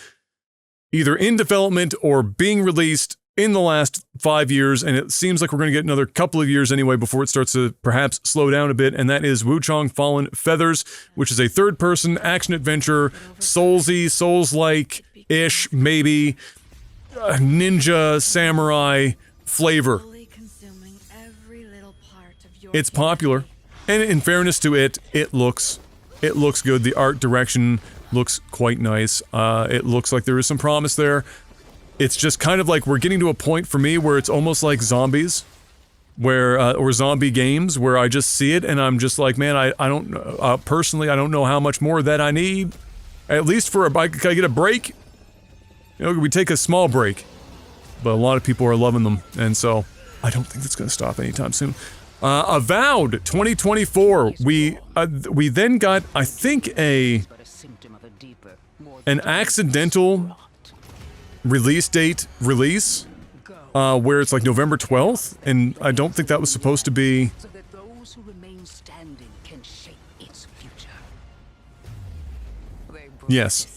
either in development or being released in the last 5 years, and it seems like we're going to get another couple of years anyway before it starts to perhaps slow down a bit, and that is Wuchong Fallen Feathers, which is a third-person action-adventure, Soulsy, Souls-like-ish, maybe, ninja, samurai flavor. It's popular, and in fairness to it, it looks good. The art direction looks quite nice. It looks like there is some promise there. It's just kind of like we're getting to a point for me where it's almost like zombies, or zombie games, where I just see it and I'm just like, man, I don't, personally, I don't know how much more of that I need. At least for can I get a break? we take a small break, but a lot of people are loving them, and so I don't think that's going to stop anytime soon. Avowed 2024. We then got, I think, an accidental release date release, where it's like November 12th, and I don't think that was supposed to be. So that those who remain standing can shape its future. Yes.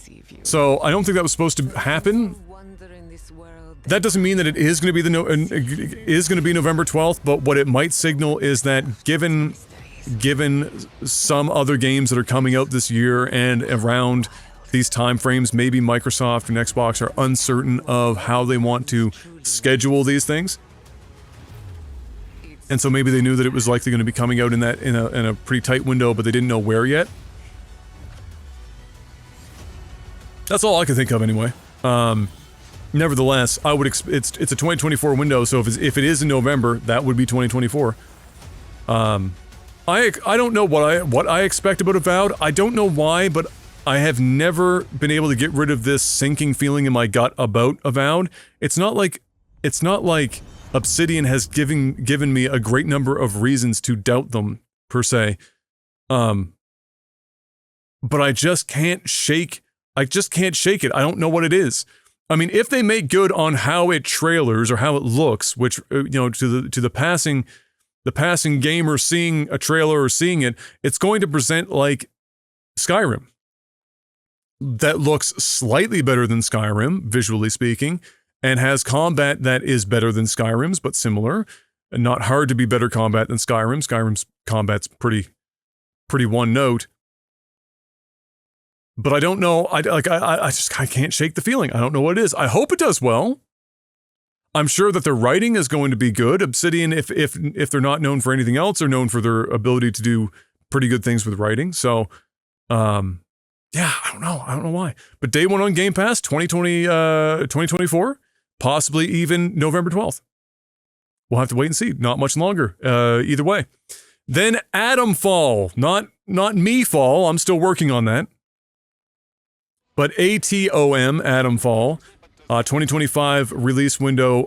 So I don't think that was supposed to happen. That doesn't mean that it is going to be November 12th, but what it might signal is that given some other games that are coming out this year and around these time frames, maybe Microsoft and Xbox are uncertain of how they want to schedule these things. And so maybe they knew that it was likely going to be coming out in a pretty tight window, but they didn't know where yet. That's all I can think of anyway. Nevertheless, I would it's a 2024 window, so if it is in November, that would be 2024. I don't know what I expect about Avowed. I don't know why, but I have never been able to get rid of this sinking feeling in my gut about Avowed. It's not like Obsidian has given me a great number of reasons to doubt them, per se. But I just can't shake it. I don't know what it is. I mean, if they make good on how it trailers or how it looks, which to the passing gamer seeing a trailer or seeing it, it's going to present like Skyrim. That looks slightly better than Skyrim, visually speaking, and has combat that is better than Skyrim's, but similar. And not hard to be better combat than Skyrim. Skyrim's combat's pretty one note. But I don't know, I can't shake the feeling. I don't know what it is. I hope it does well. I'm sure that their writing is going to be good. Obsidian, if they're not known for anything else, are known for their ability to do pretty good things with writing. So, yeah, I don't know why. But day one on Game Pass, 2024, possibly even November 12th. We'll have to wait and see. Not much longer, either way. Then Atomfall, not me fall. I'm still working on that. But ATOM, Atomfall, 2025 release window,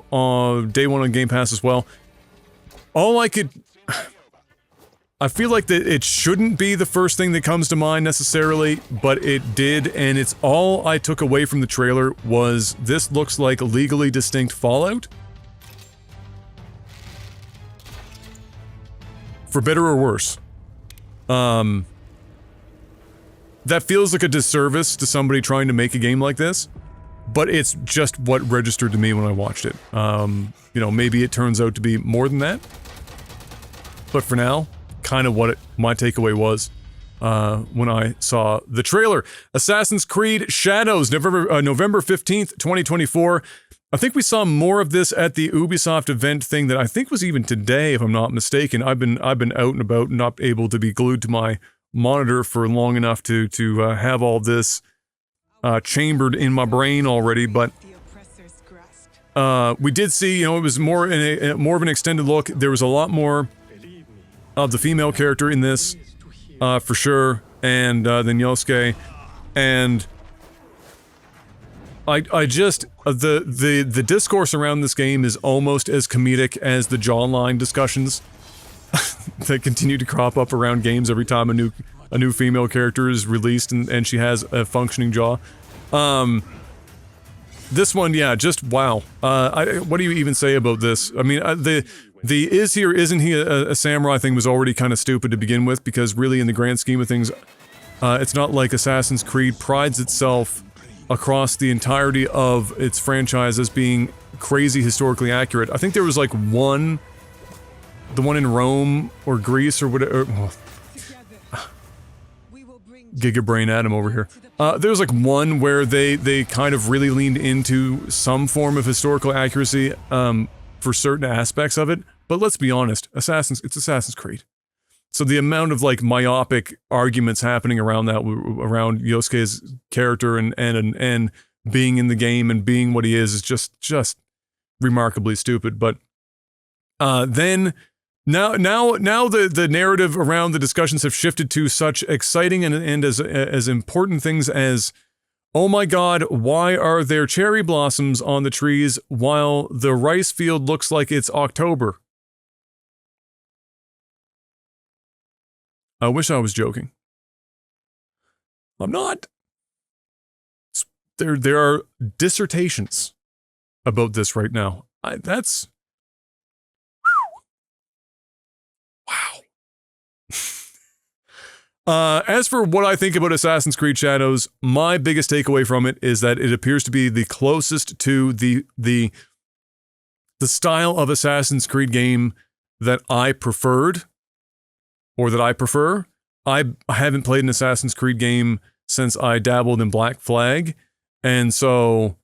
day one on Game Pass as well. I feel like that it shouldn't be the first thing that comes to mind necessarily, but it did, and it's all I took away from the trailer was this looks like legally distinct Fallout. For better or worse. That feels like a disservice to somebody trying to make a game like this, but it's just what registered to me when I watched it. Maybe it turns out to be more than that, but for now, kind of what my takeaway was when I saw the trailer. Assassin's Creed Shadows, November 15th, 2024. I think we saw more of this at the Ubisoft event thing that I think was even today, if I'm not mistaken. I've been out and about, not able to be glued to my monitor for long enough to have all this chambered in my brain already, but we did see, it was more of an extended look. There was a lot more of the female character in this, for sure, and than Yosuke, and I just the discourse around this game is almost as comedic as the jawline discussions that continue to crop up around games every time a new female character is released and she has a functioning jaw. This one, yeah, just wow. What do you even say about this? I mean, the is he or isn't he a samurai thing was already kind of stupid to begin with, because really in the grand scheme of things, it's not like Assassin's Creed prides itself across the entirety of its franchise as being crazy historically accurate. I think there was like the one in Rome or Greece or whatever. Gigabrain Adam over here. There was like one where they kind of really leaned into some form of historical accuracy for certain aspects of it. But let's be honest, it's Assassin's Creed. So the amount of like myopic arguments happening around around Yosuke's character and being in the game and being what he is just remarkably stupid. But then now the narrative around the discussions have shifted to such exciting and as important things as Oh my god, why are there cherry blossoms on the trees while the rice field looks like it's October? I wish I was joking. I'm not. There are dissertations about this right now. That's... Wow. As for what I think about Assassin's Creed Shadows, my biggest takeaway from it is that it appears to be the closest to the style of Assassin's Creed game that I preferred, or that I prefer. I haven't played an Assassin's Creed game since I dabbled in Black Flag, and so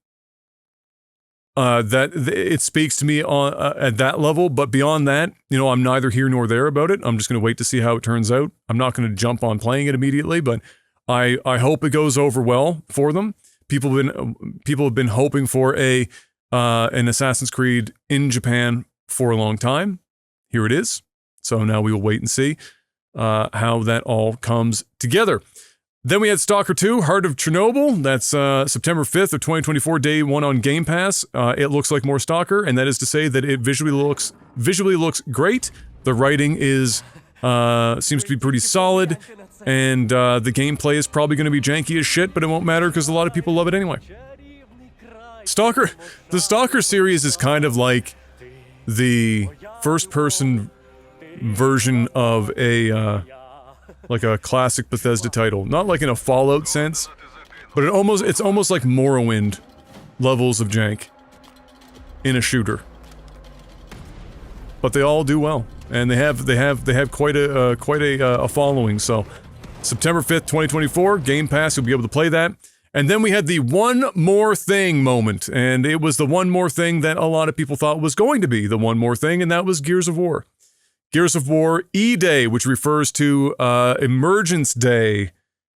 that it speaks to me on at that level. But beyond that, you know, I'm neither here nor there about it. I'm just going to wait to see how it turns out. I'm not going to jump on playing it immediately, but I hope it goes over well for them. People have been hoping for an Assassin's Creed in Japan for a long time. Here it is. So now we will wait and see how that all comes together. Then we had S.T.A.L.K.E.R 2, Heart of Chernobyl. That's September 5th of 2024, day 1 on Game Pass. It looks like more S.T.A.L.K.E.R, and that is to say that it visually looks great. The writing is seems to be pretty solid, and the gameplay is probably going to be janky as shit, but it won't matter because a lot of people love it anyway. The S.T.A.L.K.E.R series is kind of like the first-person version of a like a classic Bethesda title. Not like in a Fallout sense, but it's almost like Morrowind levels of jank in a shooter. But they all do well, and they have quite a following. So September 5th, 2024, Game Pass, you'll be able to play that. And then we had the one more thing moment, and it was the one more thing that a lot of people thought was going to be the one more thing, and that was Gears of War. Gears of War E-Day, which refers to Emergence Day,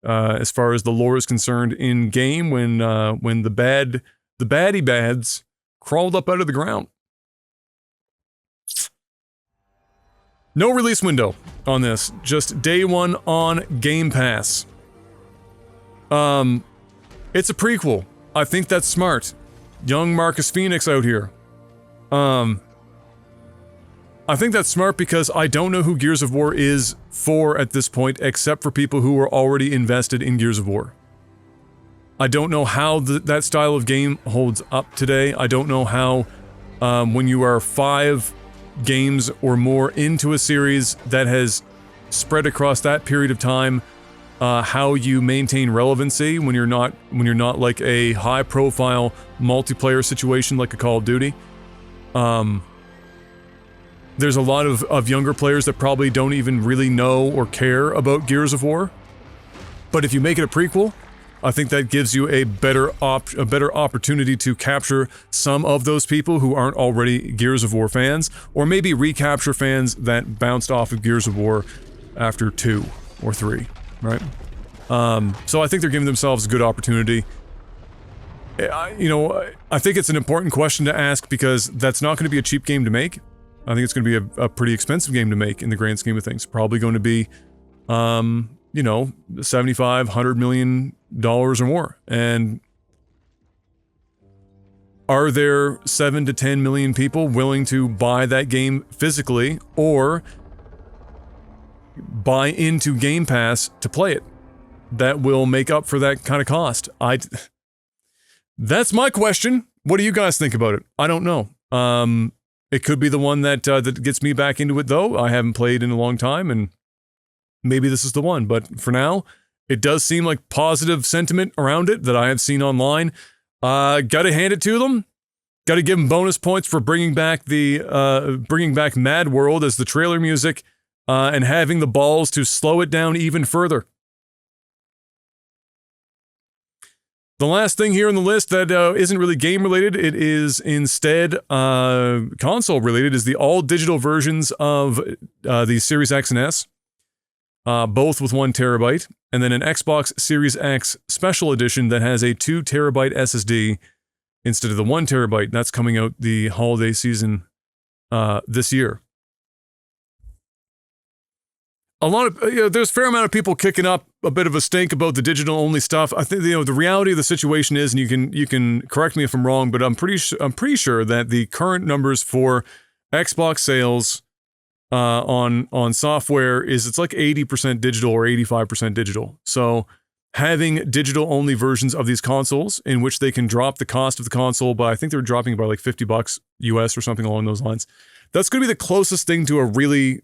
as far as the lore is concerned in game, when the baddie bads crawled up out of the ground. No release window on this, just day 1 on Game Pass. It's a prequel. I think that's smart. Young Marcus Phoenix out here. I think that's smart because I don't know who Gears of War is for at this point, except for people who are already invested in Gears of War. I don't know how that style of game holds up today. I don't know how, when you are 5 games or more into a series that has spread across that period of time, how you maintain relevancy when you're not like a high-profile multiplayer situation like a Call of Duty. There's a lot of younger players that probably don't even really know or care about Gears of War. But if you make it a prequel, I think that gives you a better opportunity to capture some of those people who aren't already Gears of War fans, or maybe recapture fans that bounced off of Gears of War after 2 or 3, right? So I think they're giving themselves a good opportunity. You know, I think it's an important question to ask because that's not going to be a cheap game to make. I think it's going to be a pretty expensive game to make in the grand scheme of things. Probably going to be, you know, $75, $100 million or more. And are there 7 to 10 million people willing to buy that game physically or buy into Game Pass to play it? That will make up for that kind of cost. That's my question. What do you guys think about it? I don't know. It could be the one that gets me back into it, though. I haven't played in a long time, and maybe this is the one. But for now, it does seem like positive sentiment around it that I have seen online. Gotta hand it to them. Gotta give them bonus points for bringing back Mad World as the trailer music, and having the balls to slow it down even further. The last thing here on the list that isn't really game related, it is instead console related, is the all digital versions of the Series X and S, both with 1 terabyte, and then an Xbox Series X special edition that has a 2 terabyte SSD instead of the 1 terabyte. That's coming out the holiday season this year. a lot of there's a fair amount of people kicking up a bit of a stink about the digital only stuff. I think the reality of the situation is, and you can correct me if I'm wrong, but I'm pretty sure that the current numbers for Xbox sales on software is it's like 80% digital or 85% digital. So having digital only versions of these consoles in which they can drop the cost of the console by, I think they're dropping by like $50 US or something along those lines. That's going to be the closest thing to a really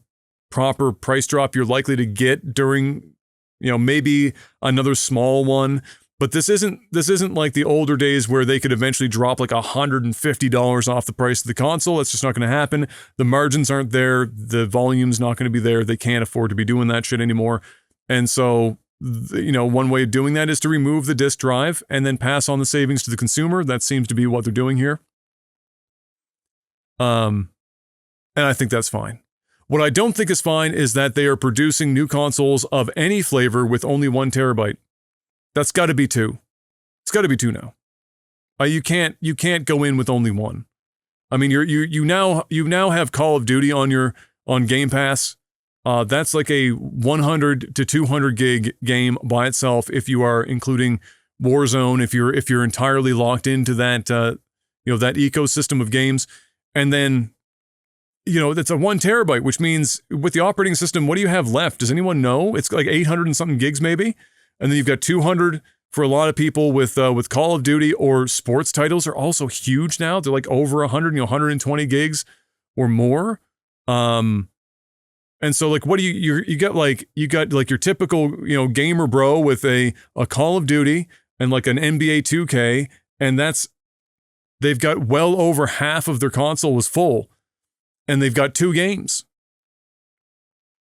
proper price drop you're likely to get during, maybe another small one. But this isn't like the older days where they could eventually drop like $150 off the price of the console. That's just not going to happen. The margins aren't there. The volume's not going to be there. They can't afford to be doing that shit anymore. And so, one way of doing that is to remove the disk drive and then pass on the savings to the consumer. That seems to be what they're doing here. And I think that's fine. What I don't think is fine is that they are producing new consoles of any flavor with only 1 terabyte. That's got to be 2. It's got to be 2 now. You can't go in with only 1. I mean, you now have Call of Duty on Game Pass. That's like a 100 to 200 gig game by itself. If you are including Warzone, if you're entirely locked into that that ecosystem of games, and then that's a 1 terabyte, which means with the operating system, what do you have left? Does anyone know? It's like 800 and something gigs maybe. And then you've got 200 for a lot of people with Call of Duty, or sports titles are also huge now. They're like over 100, 120 gigs or more. And so like, what do you got like your typical, gamer bro with a Call of Duty and like an NBA 2K. And they've got well over half of their console was full. And they've got 2 games.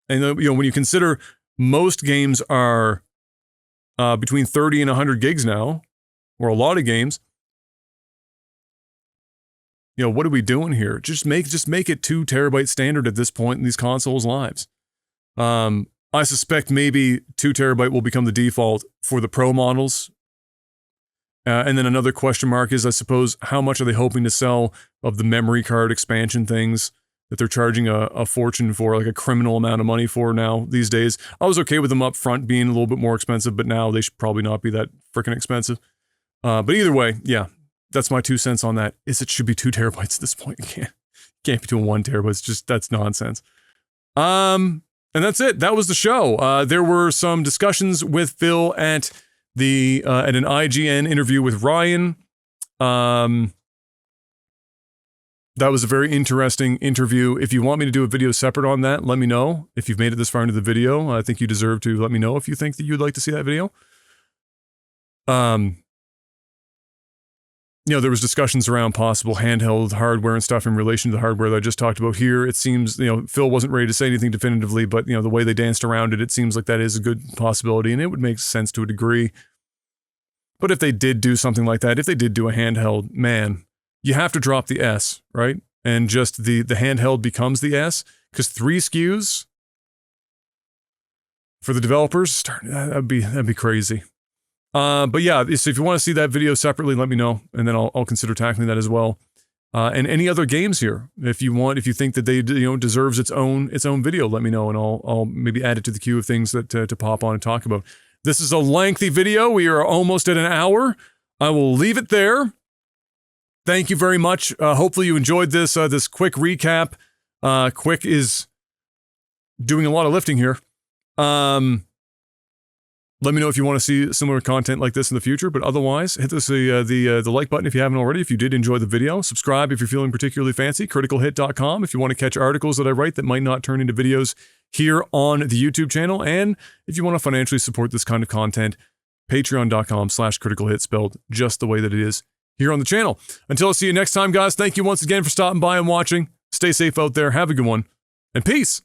And when you consider most games are between 30 and 100 gigs now, or a lot of games, what are we doing here? Just make it 2 terabyte standard at this point in these consoles' lives. I suspect maybe 2 terabyte will become the default for the Pro models. And then another question mark is, I suppose, how much are they hoping to sell of the memory card expansion things that they're charging a fortune for, like a criminal amount of money for now these days. I was okay with them up front being a little bit more expensive, but now they should probably not be that freaking expensive. But either way, yeah, that's my 2 cents on that. It should be 2 terabytes at this point. You can't be doing 1 terabyte. It's just, that's nonsense. And that's it. That was the show. There were some discussions with Phil at an IGN interview with Ryan. That was a very interesting interview. If you want me to do a video separate on that, let me know. If you've made it this far into the video, I think you deserve to let me know if you think that you'd like to see that video. There was discussions around possible handheld hardware and stuff in relation to the hardware that I just talked about here. It seems, Phil wasn't ready to say anything definitively, but, the way they danced around it, it seems like that is a good possibility, and it would make sense to a degree. But if they did do something like that, if they did do a handheld, man, you have to drop the S, right? And just the handheld becomes the S, because 3 SKUs for the developers, that'd be crazy. But yeah, so if you want to see that video separately, let me know, and then I'll consider tackling that as well. And any other games here, if you think that they deserves its own video, let me know, and I'll maybe add it to the queue of things that to pop on and talk about. This is a lengthy video. We are almost at an hour. I will leave it there. Thank you very much. Hopefully you enjoyed this quick recap. Quick is doing a lot of lifting here. Let me know if you want to see similar content like this in the future, but otherwise, hit the like button if you haven't already, if you did enjoy the video. Subscribe if you're feeling particularly fancy, criticalhit.com if you want to catch articles that I write that might not turn into videos here on the YouTube channel, and if you want to financially support this kind of content, patreon.com/criticalhit, spelled just the way that it is here on the channel. Until I see you next time, guys, thank you once again for stopping by and watching. Stay safe out there, have a good one, and peace!